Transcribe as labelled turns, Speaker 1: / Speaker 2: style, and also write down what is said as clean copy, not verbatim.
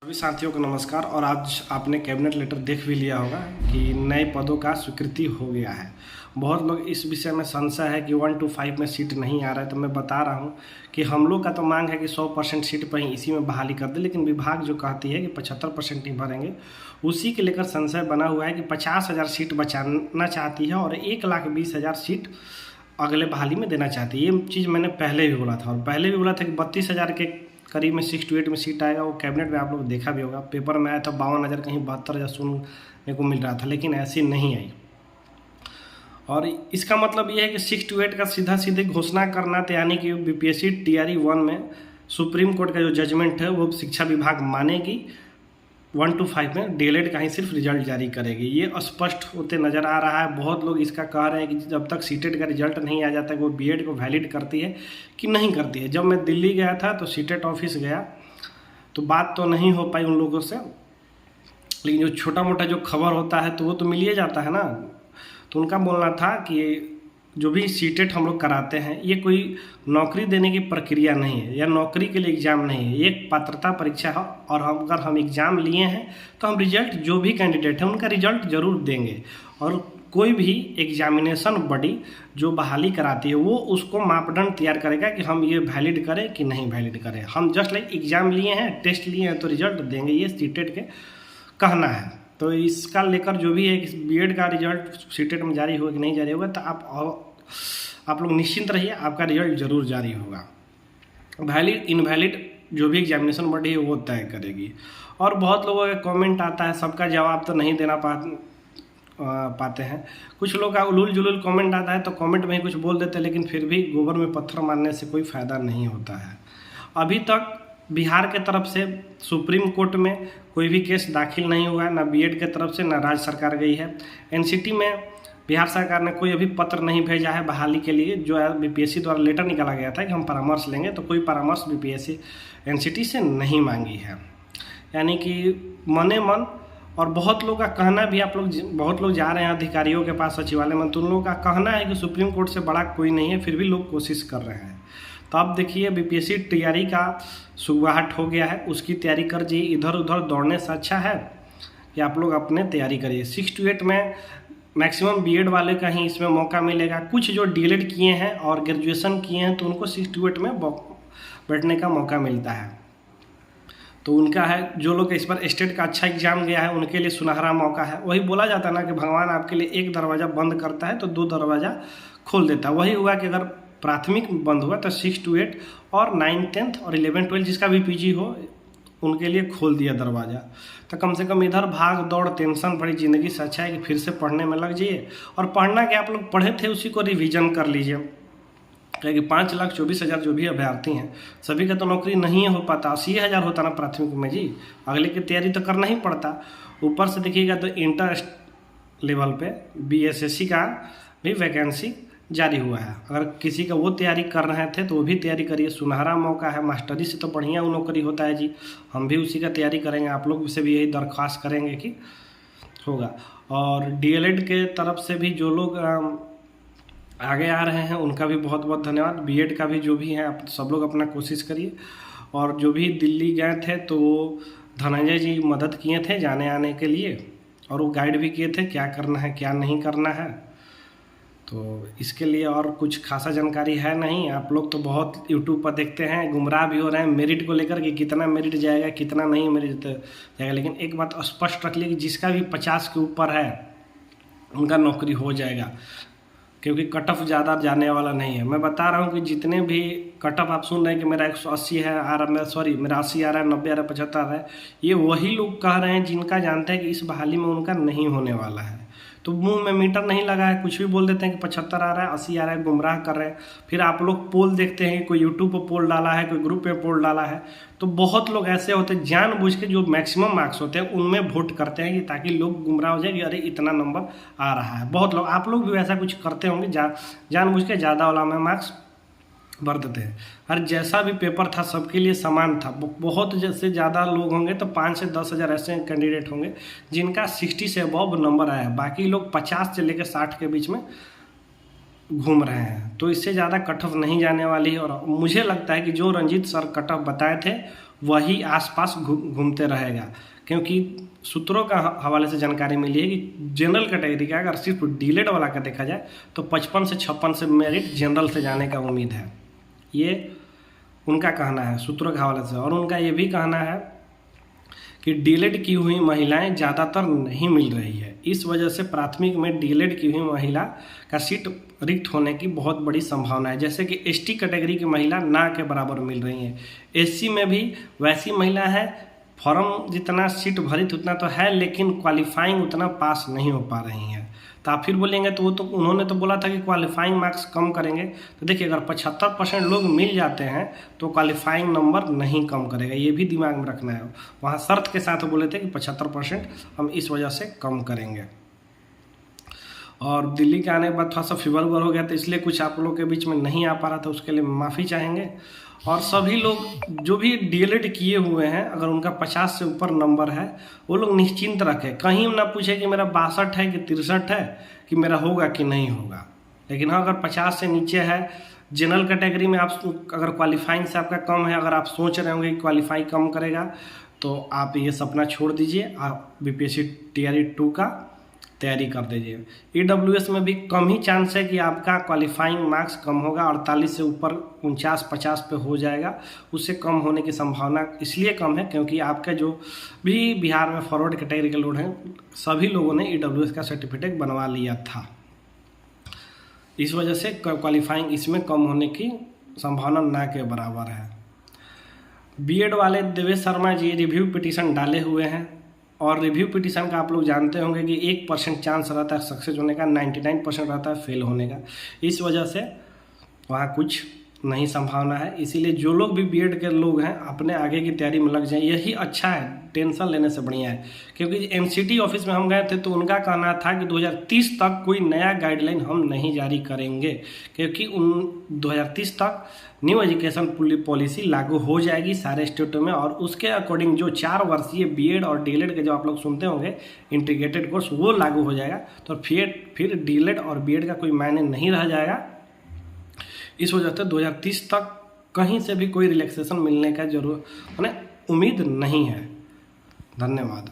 Speaker 1: सभी साथियों को नमस्कार। और आज आपने कैबिनेट लेटर देख भी लिया होगा कि नए पदों का स्वीकृति हो गया है। बहुत लोग इस विषय में संशय है कि 1 to 5 में सीट नहीं आ रहा है, तो मैं बता रहा हूं कि हम लोग का तो मांग है कि 100% सीट पर ही इसी में बहाली कर दे, लेकिन विभाग जो कहती है कि 75% ही भरेंगे, उसी के लेकर संशय बना हुआ है कि 50,000 सीट बचाना चाहती है और 1,20,000 सीट अगले बहाली में देना चाहती है। ये चीज़ मैंने पहले भी बोला था, और पहले भी बोला था कि 32,000 के करीब में 6 to 8 में सीट आएगा। वो कैबिनेट में आप लोग देखा भी होगा, पेपर में आया था 52,000 कहीं 72,000 सुनने को मिल रहा था, लेकिन ऐसी नहीं आई। और इसका मतलब ये है कि 6 to 8 का सीधे घोषणा करना, तो यानी कि बीपीएससी टीआरई 1 में सुप्रीम कोर्ट का जो जजमेंट है वो शिक्षा विभाग मानेगी, 1 to 5 में डीएलएड का ही सिर्फ रिजल्ट जारी करेगी। ये स्पष्ट होते नज़र आ रहा है। बहुत लोग इसका कह रहे हैं कि जब तक सीटेट का रिजल्ट नहीं आ जाता है वो बीएड को वैलिड करती है कि नहीं करती है। जब मैं दिल्ली गया था तो सीटेट ऑफिस गया तो बात तो नहीं हो पाई उन लोगों से, लेकिन जो छोटा मोटा जो खबर होता है तो वो तो मिल ही जाता है ना। तो उनका बोलना था कि जो भी सीटेट हम लोग कराते हैं ये कोई नौकरी देने की प्रक्रिया नहीं है या नौकरी के लिए एग्ज़ाम नहीं है, ये एक पात्रता परीक्षा है। और अगर हम एग्ज़ाम लिए हैं तो हम रिजल्ट, जो भी कैंडिडेट है उनका रिजल्ट ज़रूर देंगे। और कोई भी एग्जामिनेशन बॉडी जो बहाली कराती है वो उसको मापदंड तैयार करेगा कि हम ये वैलिड करें कि नहीं वैलिड करें। हम जस्ट लाइक एग्ज़ाम लिए हैं, टेस्ट लिए हैं तो रिजल्ट देंगे, ये सीटेट के कहना है। तो इसका लेकर जो भी है बीएड का रिजल्ट सीटेट में जारी होगा कि नहीं जारी होगा, तो आप लोग निश्चिंत रहिए, आपका रिजल्ट जरूर जारी होगा। वैलिड इनवैलिड जो भी एग्जामिनेशन बॉडी है वो तय करेगी। और बहुत लोगों का कमेंट आता है, सबका जवाब तो नहीं देना पाते हैं। कुछ लोग का उलूल जुलूल कमेंट आता है तो कमेंट में ही कुछ बोल देते हैं, लेकिन फिर भी गोबर में पत्थर मारने से कोई फ़ायदा नहीं होता है। अभी तक बिहार के तरफ से सुप्रीम कोर्ट में कोई भी केस दाखिल नहीं हुआ है, ना बीएड के तरफ से, ना राज्य सरकार गई है। एनसीटी में बिहार सरकार ने कोई अभी पत्र नहीं भेजा है बहाली के लिए। जो है बीपीएससी द्वारा लेटर निकाला गया था कि हम परामर्श लेंगे, तो कोई परामर्श बीपीएससी एनसीटी से नहीं मांगी है, यानी कि मने मन। और बहुत लोग का कहना भी, बहुत लोग जा रहे हैं अधिकारियों के पास सचिवालय में, तो उन लोगों का कहना है कि सुप्रीम कोर्ट से बड़ा कोई नहीं है, फिर भी लोग कोशिश कर रहे हैं। तो अब देखिए बीपीएससी तैयारी का शुरुआत हो गया है, उसकी तैयारी कर जी। इधर उधर दौड़ने से अच्छा है कि आप लोग अपने तैयारी करिए। 6 to 8 में मैक्सिमम बीएड वाले का ही इसमें मौका मिलेगा। कुछ जो डीएलएड किए हैं और ग्रेजुएशन किए हैं तो उनको 6 to 8 में बैठने का मौका मिलता है, तो उनका है। जो लोग इस बार स्टेट का अच्छा एग्जाम गया है उनके लिए सुनहरा मौका है। वही बोला जाता है ना कि भगवान आपके लिए एक दरवाज़ा बंद करता है तो 2 दरवाज़ा खोल देता है। वही हुआ कि अगर प्राथमिक बंद हुआ तो 6 to 8 और 9th 10th और 11th 12th जिसका भी पीजी हो उनके लिए खोल दिया दरवाज़ा। तो कम से कम इधर भाग दौड़ टेंशन भरी ज़िंदगी से अच्छा है कि फिर से पढ़ने में लग जाइए। और पढ़ना कि आप लोग पढ़े थे उसी को रिवीजन कर लीजिए, क्योंकि 5,24,000 जो भी अभ्यर्थी हैं सभी का तो नौकरी नहीं हो पाता। 80,000 होता ना प्राथमिक में जी, अगले की तैयारी तो करना ही पड़ता। ऊपर से देखिएगा तो इंटर लेवल पे बीएसएससी का भी वैकेंसी जारी हुआ है। अगर किसी का वो तैयारी कर रहे थे तो वो भी तैयारी करिए, सुनहरा मौका है। मास्टरी से तो बढ़िया वो नौकरी होता है जी, हम भी उसी का तैयारी करेंगे। आप लोग से भी यही दरख्वास्त करेंगे कि होगा। और डीएलएड के तरफ से भी जो लोग आगे आ रहे हैं उनका भी बहुत बहुत धन्यवाद। बीएड का भी जो भी है आप सब लोग अपना कोशिश करिए। और जो भी दिल्ली गए थे तो वो धनंजय जी मदद किए थे जाने आने के लिए, और वो गाइड भी किए थे क्या करना है क्या नहीं करना है। तो इसके लिए और कुछ खासा जानकारी है नहीं। आप लोग तो बहुत यूट्यूब पर देखते हैं, गुमराह भी हो रहे हैं मेरिट को लेकर कि कितना मेरिट जाएगा कितना नहीं मेरिट जाएगा। लेकिन एक बात स्पष्ट रख लीजिए कि जिसका भी 50 के ऊपर है उनका नौकरी हो जाएगा, क्योंकि कट ऑफ ज़्यादा जाने वाला नहीं है। मैं बता रहा हूँ कि जितने भी कट ऑफ आप सुन रहे हैं कि मेरा 180 है आ रहा, मेरा 80 आ रहा है, 90 आ रहा है, 75 आ रहा है, ये वही लोग कह रहे हैं जिनका जानते हैं कि इस बहाली में उनका नहीं होने वाला है। तो मुंह में मीटर नहीं लगा है, कुछ भी बोल देते हैं कि 75 आ रहा है, 80 आ रहा है, गुमराह कर रहे हैं। फिर आप लोग पोल देखते हैं, कोई यूट्यूब पर पोल डाला है, कोई ग्रुप पे पोल डाला है, तो बहुत लोग ऐसे होते हैं जानबूझ के जो मैक्सिमम मार्क्स होते हैं उनमें वोट करते हैं कि ताकि लोग गुमराह हो जाए कि अरे इतना नंबर आ रहा है। बहुत लोग, आप लोग भी ऐसा कुछ करते होंगे, जानबूझ के ज़्यादा वाला में मार्क्स भर देते हैं। हर जैसा भी पेपर था सबके लिए समान था। बहुत से ज़्यादा लोग होंगे तो 5 से 10,000 ऐसे कैंडिडेट होंगे जिनका 60 से अबव नंबर आया है, बाकी लोग 50 से लेकर 60 के बीच में घूम रहे हैं। तो इससे ज़्यादा कट ऑफ नहीं जाने वाली है। और मुझे लगता है कि जो रंजीत सर कट ऑफ बताए थे वही आसपास घूमते रहेगा, क्योंकि सूत्रों का हवाले से जानकारी मिली है कि जनरल कैटेगरी का अगर सिर्फ डीलेट वाला का देखा जाए तो 55 से 56 से मेरिट जनरल से जाने का उम्मीद है। ये उनका कहना है सूत्रों के हवाले से। और उनका ये भी कहना है कि डीलेट की हुई महिलाएं ज़्यादातर नहीं मिल रही है, इस वजह से प्राथमिक में डीलेट की हुई महिला का सीट रिक्त होने की बहुत बड़ी संभावना है। जैसे कि एसटी कैटेगरी की महिला ना के बराबर मिल रही हैं, एससी में भी वैसी महिला है, फॉर्म जितना सीट भरित उतना तो है, लेकिन क्वालिफाइंग उतना पास नहीं हो पा रही हैं। तो आप फिर बोलेंगे तो वो तो उन्होंने तो बोला था कि क्वालिफाइंग मार्क्स कम करेंगे। तो देखिए, अगर 75% लोग मिल जाते हैं तो क्वालिफाइंग नंबर नहीं कम करेगा, ये भी दिमाग में रखना है। वहाँ शर्त के साथ बोले थे कि 75% हम इस वजह से कम करेंगे। और दिल्ली के आने के बाद थोड़ा सा फीवर हो गया, तो इसलिए कुछ आप लोगों के बीच में नहीं आ पा रहा था, उसके लिए माफ़ी चाहेंगे। और सभी लोग जो भी डीएलएड किए हुए हैं, अगर उनका 50 से ऊपर नंबर है, वो लोग निश्चिंत रखें, कहीं ना पूछे कि मेरा 62 है कि 63 है, कि मेरा होगा कि नहीं होगा। लेकिन हाँ, अगर 50 से नीचे है, जनरल कैटेगरी में आप अगर क्वालिफाइंग से आपका कम है, अगर आप सोच रहे होंगे कि क्वालिफाई कम करेगा, तो आप ये सपना छोड़ दीजिए, आप बीपीएससी टीआरई 2 का तैयारी कर दीजिए। ईडब्ल्यूएस में भी कम ही चांस है कि आपका क्वालिफाइंग मार्क्स कम होगा, 48 से ऊपर 49-50 पे हो जाएगा। उससे कम होने की संभावना इसलिए कम है क्योंकि आपका जो भी बिहार में फॉरवर्ड कैटेगरी के लोग हैं, सभी लोगों ने ईडब्ल्यूएस का सर्टिफिकेट बनवा लिया था। इस वजह से क्वालिफाइंग इसमें कम होने की संभावना ना के बराबर है। बीएड वाले देवेश शर्मा जी रिव्यू पिटीशन डाले हुए हैं, और रिव्यू पिटीशन का आप लोग जानते होंगे कि 1% चांस रहता है सक्सेस होने का, 99% रहता है फेल होने का। इस वजह से वहाँ कुछ नहीं संभावना है। इसीलिए जो लोग भी बीएड के लोग हैं, अपने आगे की तैयारी में लग जाएं, यही अच्छा है, टेंशन लेने से बढ़िया है। क्योंकि एमसीटी ऑफिस में हम गए थे तो उनका कहना था कि 2030 तक कोई नया गाइडलाइन हम नहीं जारी करेंगे, क्योंकि 2030 तक न्यू एजुकेशन पॉलिसी लागू हो जाएगी सारे स्टेटों में, और उसके अकॉर्डिंग जो 4 वर्षीय बीएड और डीएलएड के जो आप लोग सुनते होंगे इंटीग्रेटेड कोर्स, वो लागू हो जाएगा। तो फिर डीएलएड और बीएड का कोई मायने नहीं रह जाएगा। इस वजह से 2030 तक कहीं से भी कोई रिलैक्सेशन मिलने का जरूर उम्मीद नहीं है। धन्यवाद।